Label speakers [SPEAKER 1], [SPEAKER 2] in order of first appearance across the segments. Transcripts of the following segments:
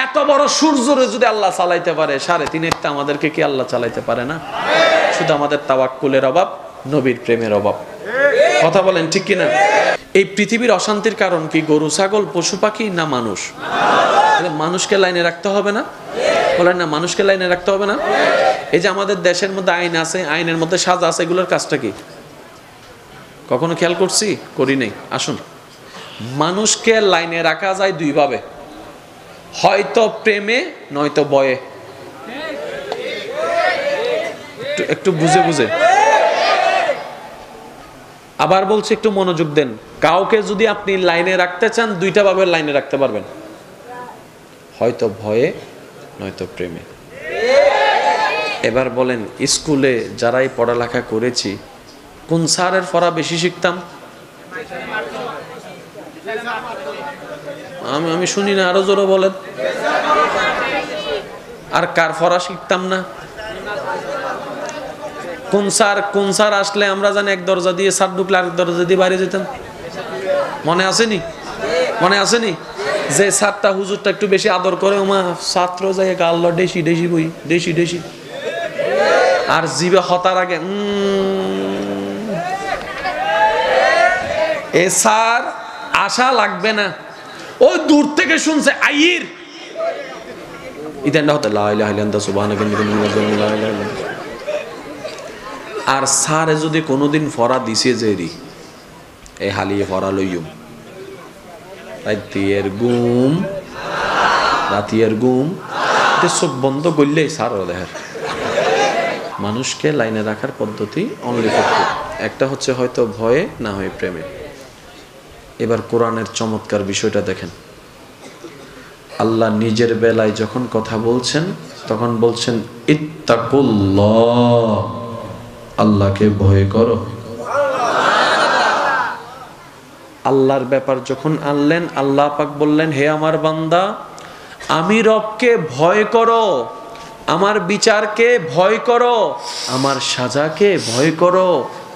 [SPEAKER 1] এত বড় সূর্যরে যদি আল্লাহ চালাইতে পারে, 3.5টা আমাদেরকে কি আল্লাহ চালাইতে পারে না? শুধু আমাদের তাওয়াক্কুলের অভাব, নবীর প্রেমের অভাব। কথা বলেন ঠিক কিনা? এই পৃথিবীর অশান্তির কারণ কি গরু ছাগল পশু পাখি না মানুষ? মানুষকে লাইনে রাখতে হবে না? বলেন না, মানুষকে লাইনে রাখতে হবে না? এই যে আমাদের দেশের মধ্যে আইন আছে, আইনের মধ্যে সাজা আছে, এগুলোর কাজটা কি কখনো খেয়াল করছি? করি নাই। আসুন, মানুষকে লাইনে রাখা যায় দুই ভাবে, হয়তো প্রেমে নয়তো ভয়ে। একটু বুঝে বুঝে আবার বলছি, একটু মনোযোগ দেন। কাউকে যদি আপনি লাইনে রাখতে চান, দুইটা ভাবে লাইনে রাখতে পারবেন, হয়তো ভয়ে নয়তো প্রেমে। এবার বলেন, স্কুলে যারাই পড়ালেখা করেছি, কোন স্যারের পড়া বেশি শিখতাম? আমি শুনি না, আরো জোরে বলেন। আর কার পড়া শিখতাম না? কোন স্যার আসলে আমরা জানি এক দরজা দিয়ে স্যার ঢুকলে আরেক দরজা দিয়ে বাইরে যেতাম? মনে আসেনি? মনে আসেনি? যে স্যারটা হুজুরটা একটু বেশি আদর করে, ওমা ছাত্র যায় গাল্লা ডেসি ডেসি বই ডেসি ডেসি, আর জিবে হতার আগে এ স্যার আশা লাগবে না, ওই দূর থেকে শুনছে আইর ইতেনটা হতে লা ইলাহা ইল্লাল্লাহ সুবহানাকা ইন্নী কুনতু মিনাজ জালিমিন। আর স্যারে যদি কোনোদিন ফরা দিছে যে রি এ হালিয়ে ফরা লইম, রাতের ঘুম চোখ বন্ধ করলে স্যার দেখার। মানুষকে লাইনে রাখার পদ্ধতি অনলি ফর একটা হচ্ছে হয়তো ভয়ে না হয় প্রেমে। এবার কোরআনের চমৎকার বিষয়টা দেখেন। আল্লাহ নিজের বেলায় যখন কথা বলছেন তখন বলছেন ইত্তাকুল্লাহ, আল্লাহকে ভয় করো। আল্লাহর ব্যাপার যখন আনলেন, আল্লাহ পাক বললেন, হে আমার বান্দা, আমি রবকে ভয় করো, আমার বিচারকে ভয় করো, আমার সাজাকে ভয় করো,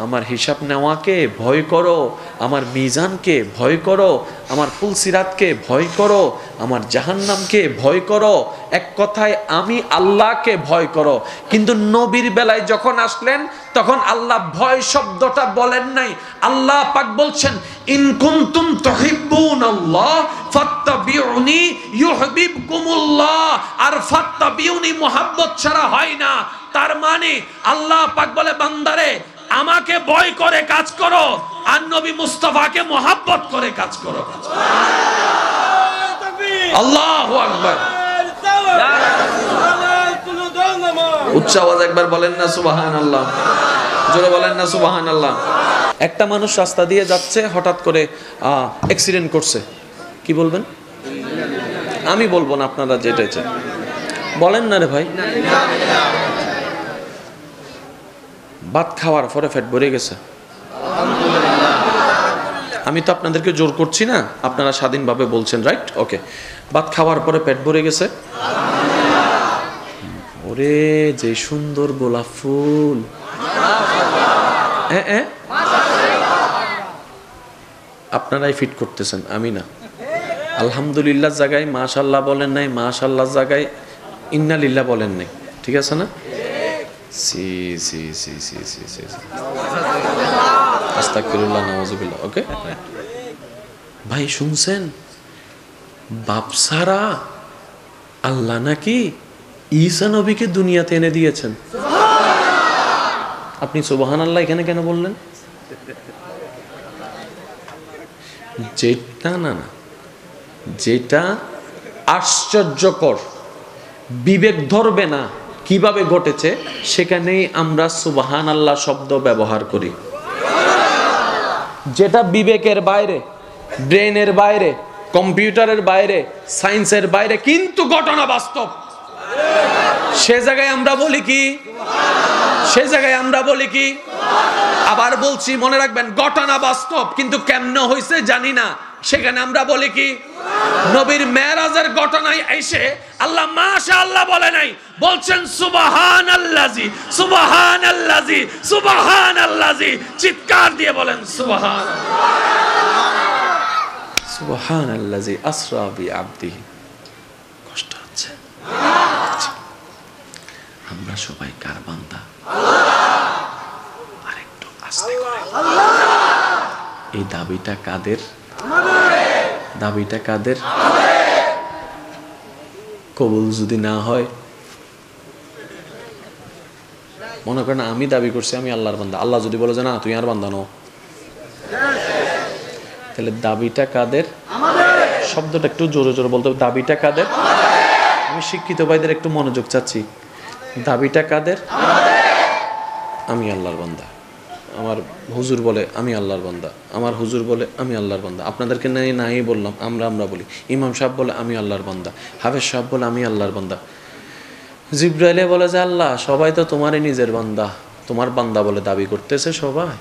[SPEAKER 1] আমার হিসাব নেওয়াকে ভয় করো, আমার মিজানকে ভয় করো, আমার ফুলসিরাতকে ভয় করো, আমার জাহান্নামকে ভয় করো। এক কথায় আমি আল্লাহকে ভয় করো। কিন্তু নবীর বেলায় যখন আসলেন তখন আল্লাহ ভয় শব্দটা বলেন নাই। আল্লাহ পাক বলছেন, ইন কুনতুম তুহিব্বুনাল্লাহ ফাত্তাবিউনি ইউহিব্বুকুমুল্লাহ। আর ফাত্তাবিউনি মুহাব্বত ছাড়া হয় না। তার মানে আল্লাহ পাক বলে, বান্দারে আমাকে ভয় করে কাজ করো, আর নবী মুস্তাফাকে মুহাব্বত করে কাজ করো। আল্লাহু আকবার। উচ্চ আওয়াজ একবার বলেন না সুবহানাল্লাহ, জোরে বলেন না সুবহানাল্লাহ। একটা মানুষ রাস্তা দিয়ে যাচ্ছে, হঠাৎ করে অ্যাক্সিডেন্ট করছে, কি বলবেন? আমি বলবো না, আপনারা যেটা চান বলেন না রে ভাই। ভাত খাওয়ার পরে পেট ভরে গেছে, আমি তো আপনাদেরকে জোর করছি না, আপনারা স্বাধীনভাবে বলছেন, রাইট? ওকে। ভাত খাওয়ার পরে পেট ভরে গেছে, ওরে যে সুন্দর গোলাপ ফুল, আপনারাই ফিট করতেছেন, আমি না। আলহামদুলিল্লাহ জায়গায় মাশাআল্লাহ বলেন নাই, মাশাআল্লাহ জায়গায় ইন্নালিল্লাহ বলেন নাই, ঠিক আছে না? সি সি সি সি সি সি আস্তাগফিরুল্লাহ, নাউযুবিল্লাহ। ওকে ভাই, শুনছেন? বাপ সারা আল্লাহ নাকি ঈসা নবীকে দুনিয়াতে এনে দিয়েছেন। আপনি সুবহানাল্লাহ এখানে কেন বললেন? যেটা না না, যেটা আশ্চর্যকর, বিবেক ধরবে না কিভাবে ঘটেছে, সেখানেই আমরা সুবহানাল্লাহ শব্দ ব্যবহার করি। যেটা বিবেকের বাইরে, ব্রেনের বাইরে, কম্পিউটারের বাইরে, সায়েন্সের বাইরে, কিন্তু ঘটনা বাস্তব, সে জায়গায় আমরা বলি কি? সে জায়গায় আমরা বলি কি? আবার বলছি, মনে রাখবেন, ঘটনা বাস্তব কিন্তু কেমনে হয়েছে জানি না, সেখানে আমরা বলি কি? নবীর মেরাজের ঘটনায় এসে আল্লাহ মাশাআল্লাহ বলে নাই, বলছেন সুবহানাল্লাজি সুবহানাল্লাজি সুবহানাল্লাজি। চিৎকার দিয়ে বলেন সুবহানাল্লাহ, সুবহানাল্লাজি আসরা বিআবদিহি। কষ্ট আছে? আমরা সবাই কার বান্দা? আরেকটু আস্তে করে। এই দাবিটা কাদের? দাবিটা কাদের? কবুল যদি না হয়, মনে করেন আমি দাবি করছি আমি আল্লাহর বান্দা, আল্লাহ যদি বলে যে না তুই আর বান্দা নও, তাহলে দাবিটা কাদের? শব্দটা একটু জোরে জোরে বলতে হবে। দাবিটা কাদের? আমি শিক্ষিত ভাইদের একটু মনোযোগ চাচ্ছি। দাবিটা কাদের? আমি আল্লাহর বান্দা। আমার হুজুর বলে আমি আল্লাহর বান্দা, আমার হুজুর বলে আমি আল্লাহর বান্দা, আপনাদেরকে নাই বললাম, আমরা বলি। ইমাম সাহেব বলে আমি আল্লাহর বান্দা, হাফেজ সাহেব বলে আমি আল্লাহর বান্দা। জিবরাইলে বলে যে আল্লাহ সবাই তো তোমারই নিজের বান্দা, তোমার বান্দা বলে দাবি করতেছে সবাই,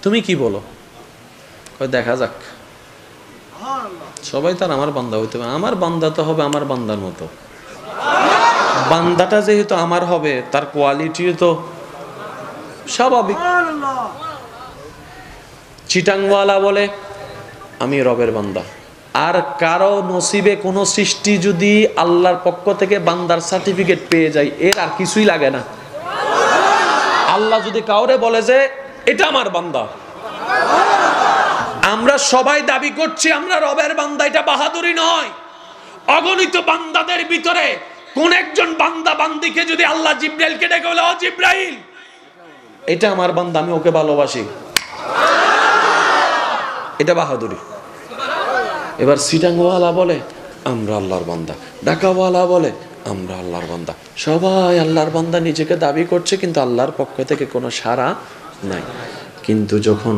[SPEAKER 1] তুমি কি বলো? দেখা যাক, সবাই তার আমার বান্দা হইতে হবে, আমার বান্দা তো হবে আমার বান্দার মতো। বান্দাটা যেহেতু আমার হবে, তার কোয়ালিটিও তো স্বাভাবিক। চিটাংওয়ালা বলে আমি রবের বান্দা। আর কারো নসিবে কোনো সৃষ্টি যদি আল্লাহর পক্ষ থেকে বান্দার সার্টিফিকেট পেয়ে যায়, এর আর কিছুই লাগে না। আল্লাহ যদি কাউরে বলে যে এটা আমার বান্দা, আমরা সবাই দাবি করছি আমরা রবের বান্দা, এটা বাহাদুরি নয়। অগণিত বান্দাদের ভিতরে কোন একজন বান্দা বান্দিকে যদি আল্লাহ জিব্রাইলকে ডেকে বলে ও জিব্রাইল এটা আমার বান্দা, আমি ওকে ভালোবাসি, এটা বাহাদুরি। এবার সিটাংওয়ালা বলে আমরা আল্লাহর বান্দা, ঢাকাওয়ালা বলে আমরা আল্লাহর বান্দা, সবাই আল্লাহর বান্দা নিজেকে দাবি করছে, কিন্তু আল্লাহর পক্ষ থেকে কোনো সাড়া নাই। কিন্তু যখন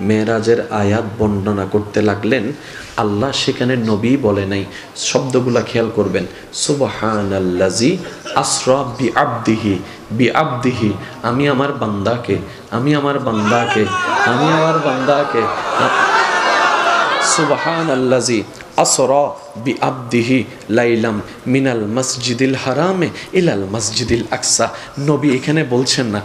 [SPEAKER 1] মেরাজের আয়াত বর্ণনা করতে লাগলেন, আল্লাহ সেখানে নবী বলে নাই। শব্দগুলা খেয়াল করবেন, সুবহানাল্লাজি আসরা বিআবদিহি, বিআবদিহি আমি আমার বান্দাকে, আমি আমার বান্দাকে, আমি আমার বান্দাকে, সুবহানাল্লাজি আসরা বিআবদিহি লাইলাম মিনাল মসজিদিল হারামে ইলাল মসজিদিল আকসা। নবী এখানে বলছেন না,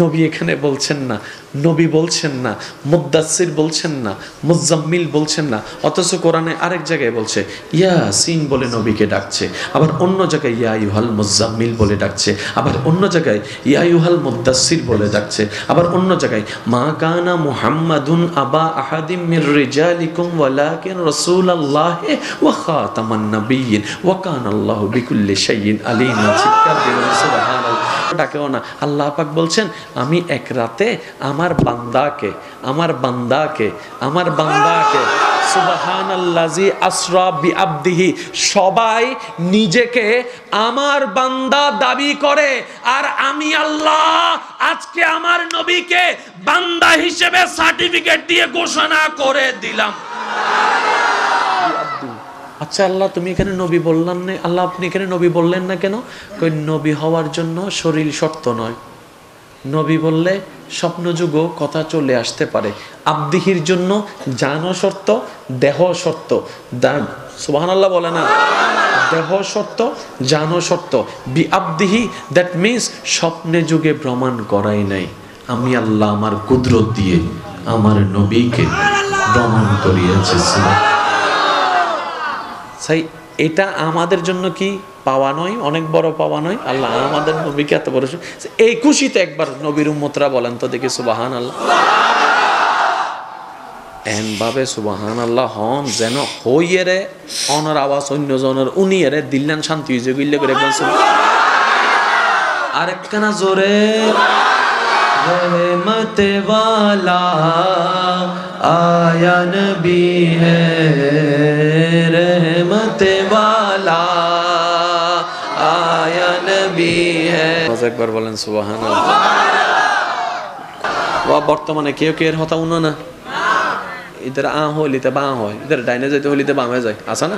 [SPEAKER 1] নবী এখানে বলছেন না, নবী বলছেন না, মুদ্দাসসির বলছেন না, মুজাম্মিল বলছেন না, অথচ কোরআনে আরেক জায়গায় বলছে ইয়াসিন বলে নবীকে ডাকছে, আবার অন্য জায়গায় ইয়া আইয়ুহাল মুজাম্মিল বলে ডাকছে, আবার অন্য জায়গায় ইয়া আইয়ুহাল মুদ্দাসসির বলে ডাকছে, আবার অন্য জায়গায় মা কানা মুহাম্মাদুন আবা আহাদিম মির রিজালিকুম ওয়ালাকিন রাসূলুল্লাহি ওয়া খাতামান নাবিয়্যিন ওয়া কানাল্লাহু বিকুল্লি শাইইন আলিমা। চিৎকার দিবেন সুবহানাল্লাহ। ডাকেও না, আল্লাহ পাক বলছেন আমি এক রাতে আমার বান্দাকে, আমার বান্দাকে, আমার বান্দাকে, সুবহানাল্লাজি আসরা বিআবদিহি। সবাই নিজেকে আমার বান্দা দাবি করে, আর আমি আল্লাহ আজকে আমার নবীকে বান্দা হিসেবে সার্টিফিকেট দিয়ে ঘোষণা করে দিলাম। আচ্ছা আল্লাহ তুমি এখানে নবী বললেন না, আল্লাহ আপনি এখানে নবী বললেন না কেন? কই নবী হওয়ার জন্য শরীর শর্ত নয়, নবী বললে স্বপ্নযুগ কথা চলে আসতে পারে। আবদিহির জন্য জানো শর্ত, দেহ শর্ত। সুবহানাল্লাহ বলে না, দেহ শর্ত, জানো শর্ত। বিআবদিহি দ্যাট মিনস স্বপ্নে যুগে প্রমাণ করাই নাই, আমি আল্লাহ আমার কুদরত দিয়ে আমার নবীকে প্রমাণ করিয়েছি। সেই এটা আমাদের জন্য কি পাওয়া নয়? অনেক বড় পাওয়া নয়? আল্লাহ আমাদের নবীকে এত বড়, এই খুশিতে একবার নবীর উম্মতরা বলেন তো দেখি সুবহানাল্লাহ। এন ভাবে সুবহানাল্লাহ হন যেন হইয়ে রে অনর আওয়াজ অন্য জনের উনি এরে দিল্লান শান্তি হইছে গইলে করে একবার আরেকখানা জোরে रहमत वाला आया नबी है, रहमत वाला आया नबी है। একবার বলেন সুবহানাল্লাহ। বর্তমানে কেউ কেউ হতা উনো না, ইধার আ হইলিতে বা হয়, ইধার ডাইনে যাইতে হইলিতে বামে যায়, আছে না?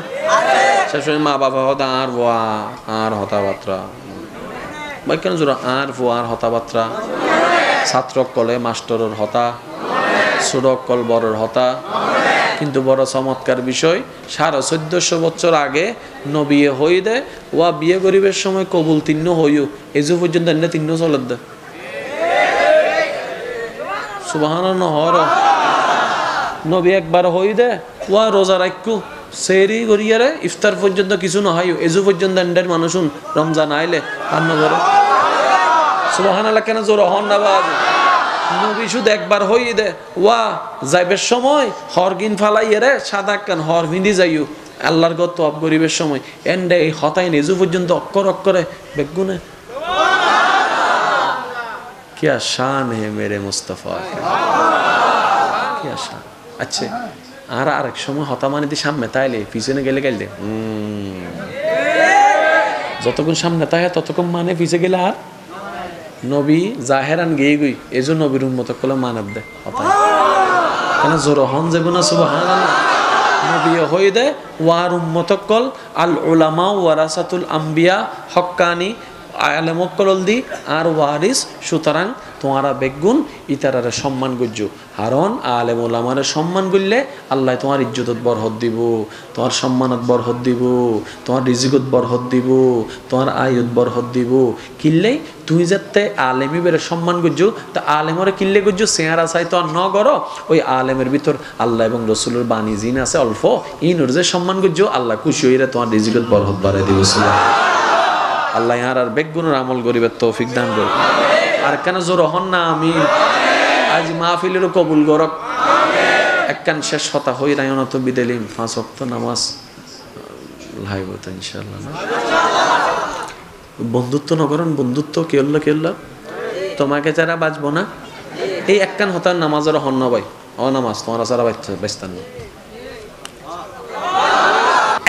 [SPEAKER 1] সবসময় মা বাবা হতা আর ভুয়া আর হতাবাত্রা, কেন জোরা আর ভুয়া আর হতাবাত্রা। ছাত্র কলে মাস্টরের হতা, সুরক কল বড়র হতা। কিন্তু বড় চমৎকার বিষয়, 1450 বছর আগে নবী হই দে ওয়া বিয়ে গরিবের সময় কবুল তিন্ন হইও, এই যে পর্যন্ত এনে তিন্ন চলে দে। সুবহানাল্লাহ। নবী একবার হই দে ওয়া রোজা রাখু সেরি গড়িয়ারে ইফতার পর্যন্ত কিছু নহয় এজু পর্যন্ত এন্ডের মানুষুন রমজান আইলে কান্ন করে সুবহানাল্লাহ কেন জোর হন না বাজ নবী শুধু একবার হই দে ওয়া যাইবের সময় হরগিন ফালাইয়ে রে সাদা কান হর ভিন্দি যাইও আল্লাহর গত অব গরিবের সময় এন্ডে এই হতাই নেজু পর্যন্ত অক্ষর অক্ষরে বেগুনে क्या शान है मेरे मुस्तफा क्या शान अच्छा আর আরেক সময় হতা মানে দি সামনে তাইলে পিছনে গেলে গেলে যতক্ষণ সামনে তাই ততক্ষণ মানে পিছে গেলে আর নবী জাহেরান গিয়ে গই এজন্য নবীর উম্মত কলে মানব দে হতা কেন জোর হন যাব না সুবহানাল্লাহ নবী হই দে ওয়ার উম্মত কল আল উলামা ওয়ারাসাতুল আম্বিয়া হক্কানি আলেম কলল দি আর ওয়ারিস সুতরাং তোমারা বেগুন ইতারারে সম্মান গজ্জ হারন আলেম ওলামারে সম্মান করলে আল্লাহ তোমার ইজ্জতত বরহত দিব তোমার সম্মানত বরহত দিব তোমার রিজিকত বরহত দিব তোমার আয়ত বরহত দিব কিল্লেই তুই যাতে আলেমি বেরে সম্মান গজ্জ তা আলেমরে কিল্লে গজ্জ চেহারা চাই তো আর ন করো ওই আলেমের ভিতর আল্লাহ এবং রসুলের বাণী জিন আছে অল্প ইনুর যে সম্মান গজ্জ আল্লাহ খুশি হইরে তোমার রিজিকত বরহত বাড়াই দিব আল্লাহ আর বেগুনের আমল গরিবের তৌফিক দান করুন আর কেন জোর হন না আমি আজ মাহফিলেরও কবুল গরক একখান শেষ হতা হই রায়ন তো বিদেলিম 5 ওয়াক্ত নামাজ লাইব তো ইনশাআল্লাহ বন্ধুত্ব নগরণ বন্ধুত্ব কেল্লা তোমাকে যারা বাঁচবো না এই একখান হতার নামাজের হন না ভাই অনামাজ তোমার সারা বাঁচতান না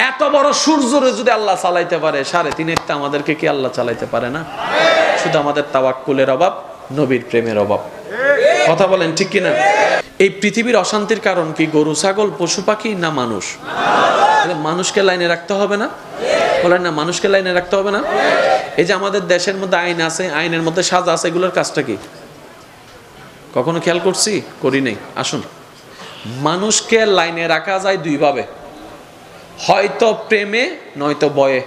[SPEAKER 1] এত বড় সূর্যরে যদি আল্লাহ চালাইতে পারে 3.5 আমাদেরকে কি আল্লাহ চালাইতে পারে না শুধু আমাদের তাওয়াক্কুলের অভাব নবীর প্রেমের অভাব কথা বলেন ঠিক কি না এই পৃথিবীর অশান্তির কারণ কি গরু ছাগল পশু পাখি না মানুষ মানুষকে লাইনে রাখতে হবে না বলেন না মানুষকে লাইনে রাখতে হবে না এই যে আমাদের দেশের মধ্যে আইন আছে আইনের মধ্যে সাজা আছে এগুলোর কাজটা কি কখনো খেয়াল করছি করি নাই আসুন মানুষকে লাইনে রাখা যায় দুই ভাবে হয়তো প্রেমে নয়তো ভয়ে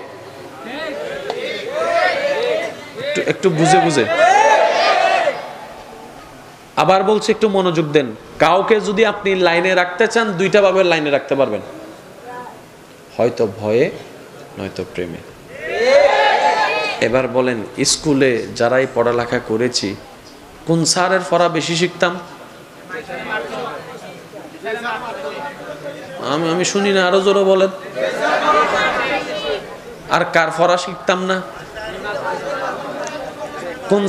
[SPEAKER 1] একটু বুঝে আবার বলছি একটু মনোযোগ দেন কাউকে যদি আপনি লাইনে রাখতে চান দুইটা ভাবে লাইনে রাখতে পারবেন হয়তো ভয়ে নয়তো প্রেমে এবার বলেন স্কুলে যারাই পড়ালেখা করেছি কোন স্যারের পড়া বেশি শিখতাম আমি শুনি না আরো জোরে বলেন আর কার পড়া শিখতাম না কোন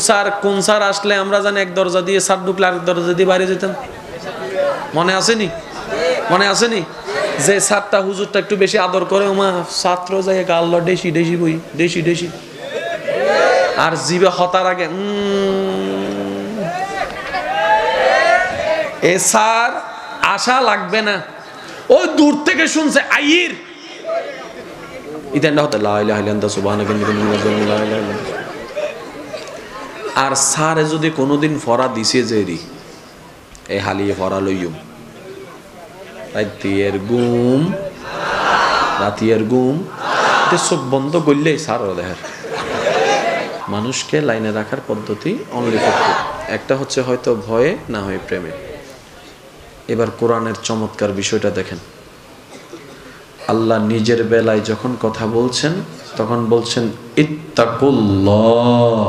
[SPEAKER 1] স্যার আসলে আমরা জানি এক দরজা দিয়ে স্যার ঢুকলে আরেক দরজা দিয়ে বাইরে যেতাম মনে আসেনি যে স্যারটা হুজুরটা একটু বেশি আদর করে ওমা ছাত্র যায় গাল্ল ডেসি বই ডেসি আর জিবে হতার আগে এ স্যার আশা লাগবে না ওই দূর থেকে শুনছে আইর ইদেনটা হতে লা ইলাহা ইল্লাল্লাহ সুবহানাকা আর স্যারে যদি কোনোদিন ফরা দিছে যেরি এই হালিয়ে ফরা লইম রাতিয়ের ঘুম চোখ বন্ধ করলেই স্যার দেখার মানুষকে লাইনে রাখার পদ্ধতি অনলি একটা হচ্ছে হয়তো ভয়ে না হয় প্রেমে এবার কোরআনের চমৎকার বিষয়টা দেখেন আল্লাহ নিজের বেলায় যখন কথা বলছেন তখন বলছেন ইত্তাকুল্লাহ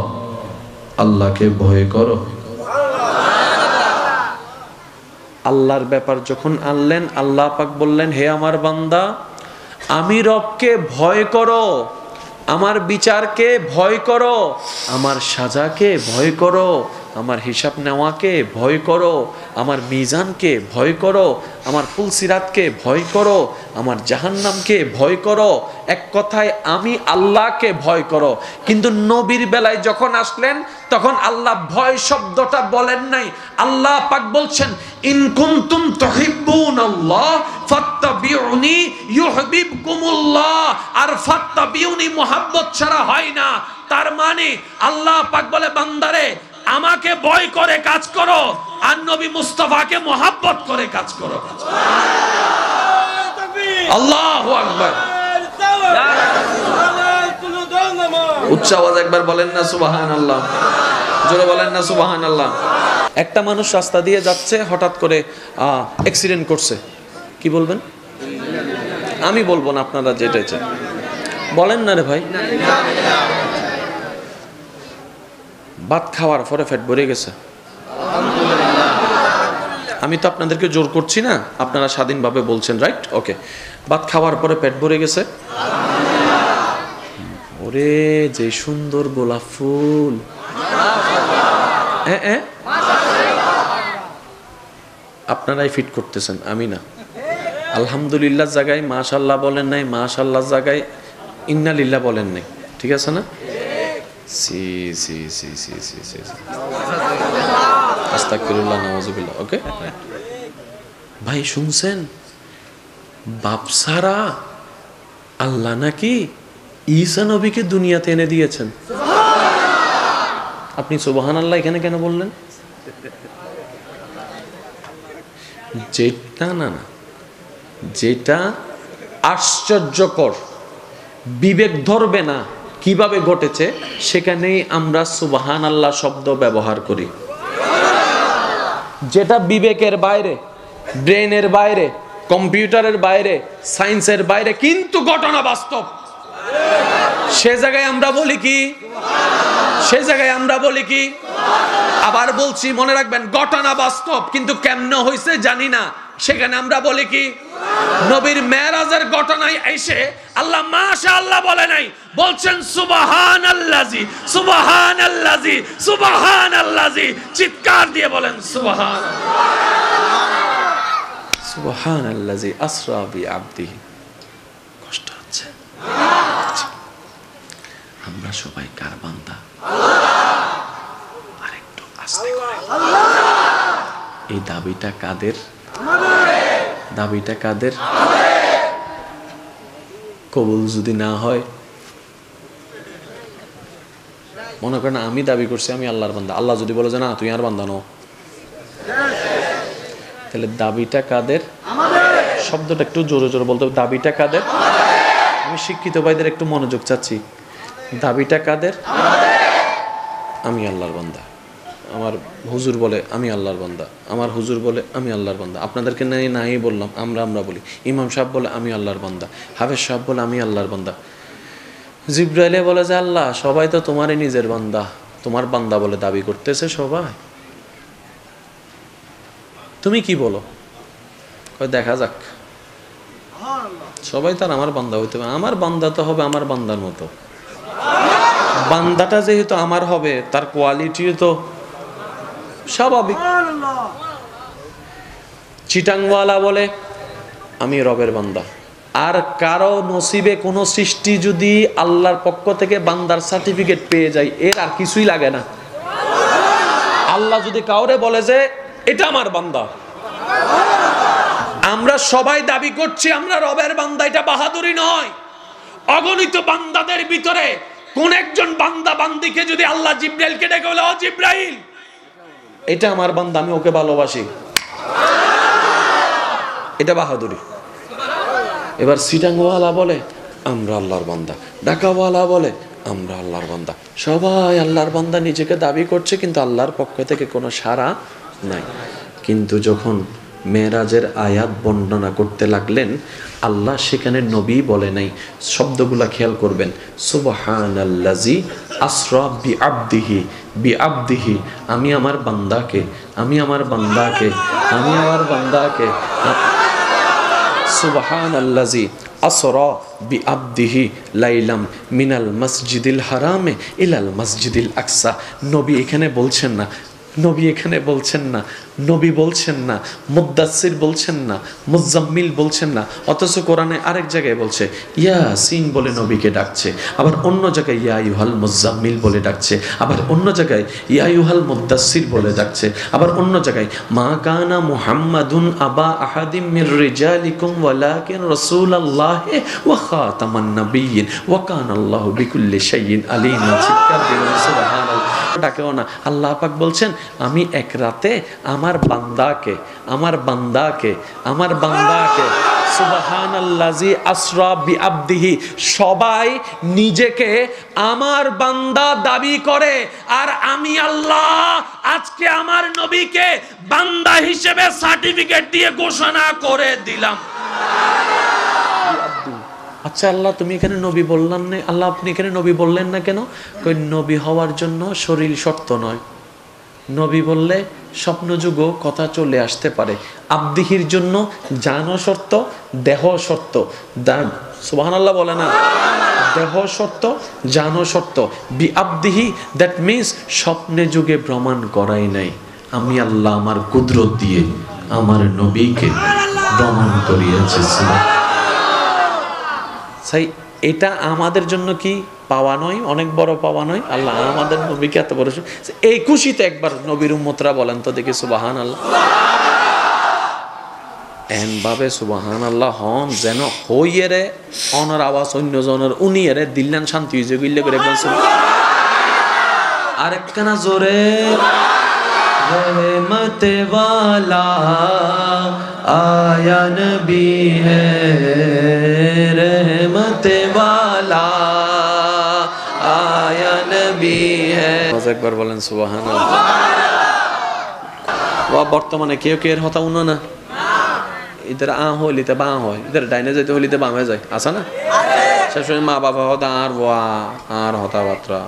[SPEAKER 1] আল্লাহকে ভয় করো আল্লাহর ব্যাপার যখন আনলেন আল্লাহ পাক বললেন হে আমার বান্দা আমি রবকে ভয় করো আমার বিচারকে ভয় করো আমার সাজাকে ভয় করো আমার হিসাব নেওয়াকে ভয় করো আমার মিজানকে ভয় করো আমার ফুলসিরাতকে ভয় করো আমার জাহান্নামকে ভয় করো এক কথায় আমি আল্লাহকে ভয় করো কিন্তু নবীর বেলায় যখন আসলেন তখন আল্লাহ ভয় শব্দটা বলেন নাই আল্লাহ পাক বলছেন ইন কুনতুম তুহিব্বুনাল্লাহ ফাত্তাবিউনি ইউহিব্বুকুমুল্লাহ আর ফাত্তাবিউনি মুহাব্বত ছাড়া হয় না তার মানে আল্লাহ পাক বলে বান্দারে আমাকে ভয় করে কাজ করো আর নবী মুস্তাফাকে মুহাব্বত করে কাজ করো আল্লাহু আকবার উচ্চ আওয়াজ একবার বলেন না সুবহানাল্লাহ জোরে বলেন না সুবহানাল্লাহ একটা মানুষ রাস্তা দিয়ে যাচ্ছে হঠাৎ করে অ্যাক্সিডেন্ট করছে কি বলবেন আমি বলবো না, আপনারা যেটা চান বলেন না রে ভাই। ভাত খাওয়ার পরে পেট ভরে গেছে, আমি তো আপনাদেরকে জোর করছি না, আপনারা স্বাধীনভাবে বলছেন, রাইট? ওকে, ভাত খাওয়ার পরে পেট ভরে গেছে। ওরে যে সুন্দর গোলাপ ফুল, আপনারাই ফিট করতেছেন, আমি না। আলহামদুলিল্লাহ জায়গায় মাশাআল্লাহ বলেন নাই, মাশাআল্লাহ জায়গায় ইন্নালিল্লাহ বলেন নাই, ঠিক আছে না? সি সি সি সি সি সি আস্তাগফিরুল্লাহ, নাউযুবিল্লাহ। ওকে ভাই, শুনছেন বাপ সারা আল্লাহ নাকি ঈসা নবীকে দুনিয়াতে এনে দিয়েছেন। আপনি সুবহানাল্লাহ এখানে কেন বললেন? যেটা না না, যেটা আশ্চর্যকর, বিবেক ধরবে না কিভাবে ঘটেছে, সেখানেই আমরা সুবহানাল্লাহ শব্দ ব্যবহার করি। যেটা বিবেকের বাইরে, ব্রেনের বাইরে, কম্পিউটারের বাইরে, সায়েন্সের বাইরে, কিন্তু ঘটনা বাস্তব, সে জায়গায় আমরা বলি কি? সে জায়গায় আমরা বলি কি? আবার বলছি, মনে রাখবেন, ঘটনা বাস্তব কিন্তু কেমনে হয়েছে জানি না, সেখানে আমরা বলি কি? নবীর মেরাজের ঘটনায় এসে আল্লাহ মাশাআল্লাহ বলে নাই, বলছেন সুবহানাল্লাজি, সুবহানাল্লাজি, সুবহানাল্লাজি, চিৎকার দিয়ে বলেন সুবহানাল্লাহ, সুবহানাল্লাজি আসরা বিআবদিহি। কষ্ট হচ্ছে? আমরা সবাই কার বান্দা? আর একটু আস্তে করে, এই দাবিটা কাদের? দাবিটা কাদের? কবুল যদি না হয়, মনে করেন আমি দাবি করছি আমি আল্লাহর বান্দা, আল্লাহ যদি বলে যে না তুই আর বান্দা নও, তাহলে দাবিটা কাদের? শব্দটা একটু জোরে জোরে বলতে হবে, দাবিটা কাদের? আমি শিক্ষিত ভাইদের একটু মনোযোগ চাচ্ছি, দাবিটা কাদের? আমি আল্লাহর বান্দা। আমার হুজুর বলে আমি আল্লাহর বান্দা, আমার হুজুর বলে আমি আল্লাহর বান্দা, আপনাদেরকে নাই বললাম, আমরা বলি, ইমাম সাহেব বলে আমি আল্লাহর বান্দা, হাফেজ সাহেব বলে আমি আল্লাহর বান্দা, জিবরাইলে বলে যে আল্লাহ সবাই তো তোমারই নিজের বান্দা, তোমার বান্দা বলে দাবি করতেছে সবাই, তুমি কি বলো? দেখা যাক, সবাই তার আমার বান্দা হইতে হবে, আমার বান্দা তো হবে আমার বান্দার মতো, বান্দাটা যেহেতু আমার হবে তার কোয়ালিটিও তো স্বাভাবিক। চিটাংওয়ালা বলে আমি রবের বান্দা, আর কারো নসিবে কোনো সৃষ্টি যদি আল্লাহর পক্ষ থেকে বান্দার সার্টিফিকেট পেয়ে যায়, এর আর কিছুই লাগে না। আল্লাহ যদি কাউরে বলে যে এটা আমার বান্দা, আমরা সবাই দাবি করছি আমরা রবের বান্দা, এটা বাহাদুরি নয়। অগণিত বান্দাদের ভিতরে কোন একজন বান্দা বান্দিকে যদি আল্লাহ জিব্রাইলকে ডেকে বলে ও জিব্রাইল এটা আমার বান্দা, আমি ওকে ভালোবাসি, এটা বাহাদুরি। এবার সিটাংওয়ালা বলে আমরা আল্লাহর বান্দা, ঢাকাওয়ালা বলে আমরা আল্লাহর বান্দা, সবাই আল্লাহর বান্দা নিজেকে দাবি করছে, কিন্তু আল্লাহর পক্ষ থেকে কোনো সাড়া নাই। কিন্তু যখন মেরাজের আয়াত বর্ণনা করতে লাগলেন, আল্লাহ সেখানে নবী বলে নাই, শব্দগুলা খেয়াল করবেন, সুবহানাল্লাজি আসরা বিআবদিহি, বিআবদিহি, আমি আমার বান্দাকে, আমি আমার বান্দাকে, আমি আমার বান্দাকে, সুবহানাল্লাজি আসরা বিআবদিহি লাইলাম মিনাল মসজিদিল হারামে ইলাল মসজিদিল আকসা। নবী এখানে বলছেন না, নবী এখানে বলছেন না, নবী বলছেন না, মুদ্দাসসির বলছেন না, মুজাম্মিল বলছেন না, অথচ কোরআনে আরেক জায়গায় বলছে ইয়াসিন বলে নবীকে ডাকছে, আবার অন্য জায়গায় ইয়া আইয়ুহাল মুজাম্মিল বলে ডাকছে, আবার অন্য জায়গায় ইয়া আইয়ুহাল মুদ্দাসসির বলে ডাকছে, আবার অন্য জায়গায় মা কানা মুহাম্মাদুন আবা আহাদিম মির রিজালিকুম ওয়ালাকিন রাসূলুল্লাহি ওয়া খাতামান নাবিয়্যিন ওয়া কানাল্লাহু বিকুল্লি শাইইন আলিমা। চিৎকার দিন সুবহানাল্লাহ। ডাকেও না, আল্লাহ পাক বলছেন আমি এক রাতে আমার বান্দাকে, আমার বান্দাকে, আমার বান্দাকে, সুবহানাল্লাজি আসরা বিআবদিহি, সবাই নিজেকে আমার বান্দা দাবি করে, আর আমি আল্লাহ আজকে আমার নবীকে বান্দা হিসেবে সার্টিফিকেট দিয়ে ঘোষণা করে দিলাম। আচ্ছা আল্লাহ তুমি এখানে নবী বললেন না, আল্লাহ আপনি এখানে নবী বললেন না কেন? কই নবী হওয়ার জন্য শরীর শর্ত নয়, নবী বললে স্বপ্নযুগও কথা চলে আসতে পারে। আব্দিহির জন্য জানো শর্ত, দেহ শর্ত। সুবহানাল্লাহ বলে না, দেহ শর্ত, জানো শর্ত। বি আব্দিহি দ্যাট মিনস স্বপ্নে যুগে প্রমাণ করাই নাই, আমি আল্লাহ আমার কুদরত দিয়ে আমার নবীকে প্রমাণ করিয়েছি। সেই এটা আমাদের জন্য কি পাওয়া নয়, অনেক বড় পাওয়া নয়? আল্লাহ আমাদের নবীকে এত বড়, এই খুশিতে একবার নবীর উম্মতরা বলেন তো দেখি সুবহানাল্লাহ। এনভাবে সুবহানাল্লাহ হন যেন হইয়েরে অনর আওয়াজ অন্য জনের উনি এরে দিল্লান শান্তি হয়েছে গিল্লে করে একবার আরেকখানা জোরে रहमत वाला आया नबी है, रहमत वाला आया नबी है। একবার বলেন সুবহানাল্লাহ। ওয়া বর্তমানে কেউ কেউ হতা উনো না, ইধার আ হলিতে বা হয়, ইধার ডাইনে যাইতে হলিতে বামে যায়, আছে না? সবসময় মা বাবা হতা আর ওয়া আর হতাবাত্রা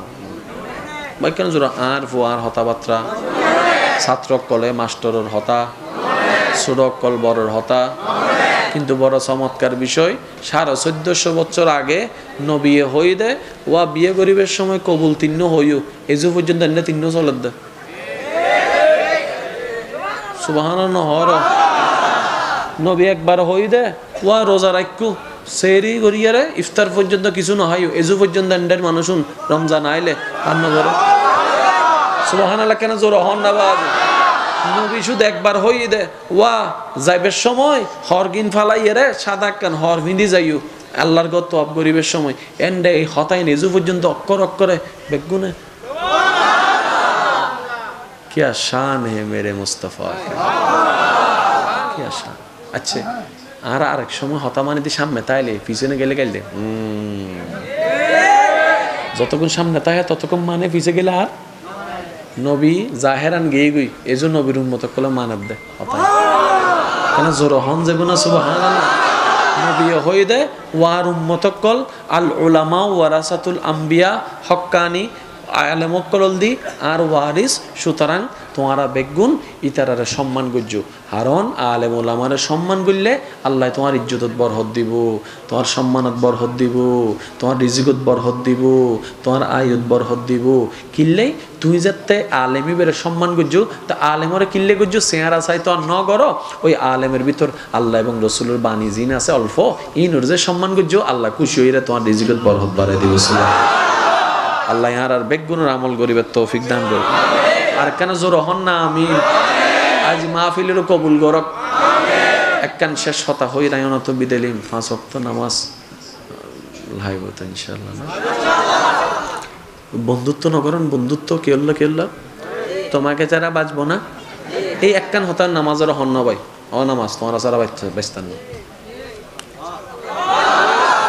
[SPEAKER 1] কেন জোর আর ভো আর হতাবাত্রা, ছাত্র কলে মাস্টরের হতা, সুরক কল বড়র হতা। কিন্তু বড় চমৎকার বিষয় 1450 বছর আগে নবী হই দে ওয়া বিয়ে গরিবের সময় কবুল তিন্ন হইও এজু পর্যন্ত এনে তিন্ন চলে দে সুবহানাল্লাহ। হর নবী একবার হই দে ওয়া রোজা রাখু সেরি গরিয়ারে ইফতার পর্যন্ত কিছু না হয় এজু পর্যন্ত এন্ডের মানুষুন রমজান আইলে রান্না করে সুবহানাল্লাহ। কেন জোর হন না বাজ নবী শুধু একবার হই দে ওয়া যাইবের সময় হরগিন ফালাইয়ে রে সাদা কান হর ভিন্দি যাইও আল্লাহর গত অব গরিবের সময় এন্ডে এই হতাই নেজু পর্যন্ত অক্ষর অক্ষরে বেগুনে क्या शान है मेरे मुस्तफा, क्या शान। अच्छा আর আরেক সময় হতা মানে দিয়ে সামনে তাইলে পিছনে গেলে গেলে যতক্ষণ সামনে তাই ততক্ষণ মানে পিছে গেলে আর নবী জাহেরান গিয়ে গই এজো নবীর উম্মত কলে মানব দে হতা কেন জোর হন যাবো না সুবহানাল্লাহ। নবী হই দে ওয়ার উম্মত কল আল উলামা ওয়ারাসাতুল আম্বিয়া হক্কানি আলেমকল দি আর ওয়ারিস, সুতরাং তোমারা বেগুন ইতারারে সম্মান করছো, কারণ আলেম ওলামারে সম্মান করলে আল্লাহ তোমার ইজ্জতত বরহত দিব, তোমার সম্মানত বরহত দিব, তোমার রিজিকত বরহত দিব, তোমার আয়ত বরহত দিব। কিনলেই তুই যাতে আলেমি বেড়ে সম্মান করছো তা আলেমরে কিনলে করছো চেহারা চাই তো আর ন করো ওই আলেমের ভিতর আল্লাহ এবং রসুলের বাণী জিন আছে অল্প ইনুর যে সম্মান করছো আল্লাহ খুশি হইলে তোমার রিজিকত বরহত বাড়াই দিব। আল্লাহ আর বেগুনের আমল গরিবের তৌফিক দান করুক। আর কেন জোর হন না আমি আজ মাহফিলেরও কবুল করক। একখান শেষ হতা হই রায়ন তো বিদেলিম 5 ওয়াক্ত নামাজ লাইব তো ইনশাআল্লাহ না। বন্ধুত্ব নগরণ বন্ধুত্ব কেল্লা কেল্লা তোমাকে যারা বাঁচবো না এই একখান হতার নামাজের হন না ভাই অনামাজ তোমার সারা বাঁচতেন না।